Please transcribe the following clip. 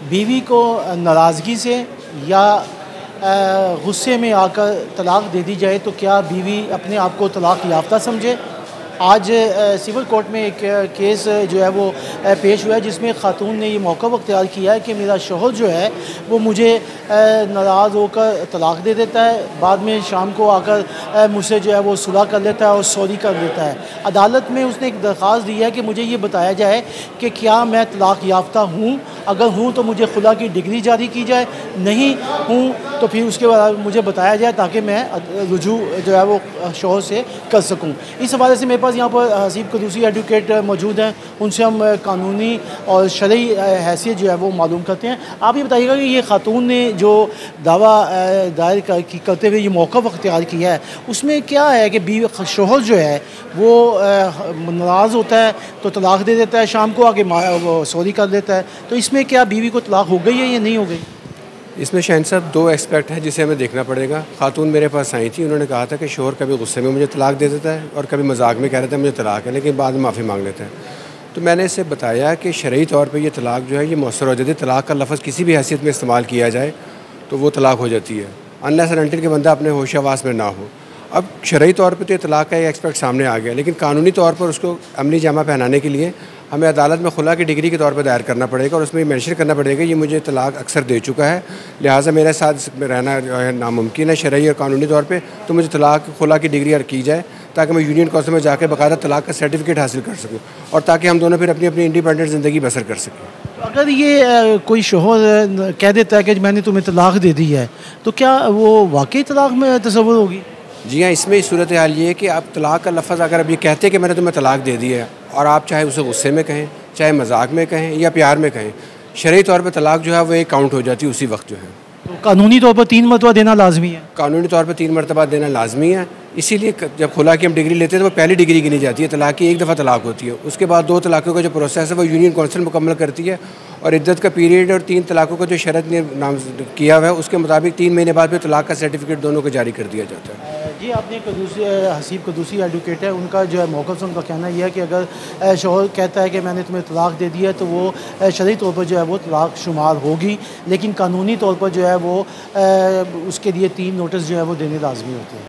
बीवी को नाराज़गी से या गुस्से में आकर तलाक़ दे दी जाए तो क्या बीवी अपने आप को तलाक़ याफ्ता समझे? आज सिविल कोर्ट में एक केस जो है वो पेश हुआ है जिसमें ख़ातून ने ये मौक़िफ़ अख्तियार किया है कि मेरा शौहर जो है वो मुझे नाराज़ होकर तलाक़ दे देता है, बाद में शाम को आकर मुझसे जो है वो सुलह कर लेता है और सॉरी कर देता है। अदालत में उसने एक दरख्वास्त दी है कि मुझे ये बताया जाए कि क्या मैं तलाक़ याफ्ता हूँ, अगर हूँ तो मुझे खुला की डिग्री जारी की जाए, नहीं हूँ तो फिर उसके बाद मुझे बताया जाए ताकि मैं रुजू जो है वो शौहर से कर सकूँ। इस हवाले से मेरे पास यहाँ पर हसीब क़ुद्दूसी एडवोकेट मौजूद हैं, उनसे हम कानूनी और शरई हैसियत जो है वो मालूम करते हैं। आप ये बताइएगा कि ये ख़ातून ने जो दावा दायर करते हुए ये मौक़िफ़ अख्तियार किया है उसमें क्या है कि शौहर जो है वो नाराज़ होता है तो तलाक़ दे देता है, शाम को आके सॉरी कर देता है, तो इसमें क्या बीवी को तलाक़ हो गई है या नहीं हो गई? इसमें शाहीन साहब दो एस्पेक्ट हैं जिसे हमें देखना पड़ेगा। खातून मेरे पास आई थी, उन्होंने कहा था कि शौहर कभी गुस्से में मुझे तलाक़ दे देता है और कभी मजाक में कह रहा था मुझे तलाक़ है, लेकिन बाद में माफ़ी मांग लेता है। तो मैंने इससे बताया कि शरई तौर पे ये तलाक़ जो है ये मौसर हो जाती है। तलाक़ का लफ्ज़ किसी भी हैसियत में इस्तेमाल किया जाए तो वो तलाक़ हो जाती है, अनलेस एंड अनटिल के बंदा अपने होश हवास में ना हो। अब शरई तौर पे तो ये तलाक़ का एक एस्पेक्ट सामने आ गया, लेकिन कानूनी तौर पर उसको अमली जामा पहनाने के लिए हमें अदालत में खुला की डिग्री के तौर पर दायर करना पड़ेगा और उसमें मेंशन करना पड़ेगा ये मुझे तलाक़ अक्सर दे चुका है, लिहाजा मेरे साथ रहना जो है नामुमकिन है शरई और कानूनी तौर पे, तो मुझे तलाक़ खुला की डिग्री की जाए ताकि मैं यूनियन काउंसिल में जाकर बाकायदा तलाक़ का सर्टिफिकेट हासिल कर सकूँ और ताकि हम दोनों फिर अपनी अपनी इंडिपेंडेंट ज़िंदगी बसर कर सकें। अगर ये कोई शौहर कह देता है कि मैंने तुम्हें तलाक़ दे दी है तो क्या वो वाकई तलाक़ में तसव्वुर होगी? जी हाँ, इसमें सूरत हाल ये है कि आप तलाक़ का लफ्ज़ अगर अब ये कहते हैं कि मैंने तुम्हें तलाक़ दे दी है और आप चाहे उसे गुस्से में कहें, चाहे मजाक में कहें या प्यार में कहें, शरई तौर पर तलाक़ जो है वो एक काउंट हो जाती है उसी वक्त जो है। तो कानूनी तौर पर 3 मरतबा देना लाजमी है? कानूनी तौर पर 3 मरतबा देना लाजमी है, इसीलिए जब खुला की हम डिग्री लेते हैं तो वो पहली डिग्री गिनी जाती है। तलाक़ की एक दफ़ा तलाक़ होती है, उसके बाद 2 तलाक़ों का जो प्रोसेस है वो यूनियन काउंसिल मुकम्मल करती है और इद्दत का पीरियड और 3 तलाक़ों का जो शरत ने नाम किया हुआ है उसके मुताबिक 3 महीने बाद फिर तलाक़ का सर्टिफिकेट दोनों को जारी कर दिया जाता है। जी, आपने हसीब क़ुद्दूसी एडवोकेट है, उनका जो है मौक़िफ़ उनका कहना यह है कि अगर शौहर कहता है कि मैंने तुम्हें तलाक़ दे दिया है तो वो शरई तौर पर जो है वो तलाक़ शुमार होगी, लेकिन कानूनी तौर पर जो है वो उसके लिए 3 नोटिस जो है वो देने लाजमी होते हैं।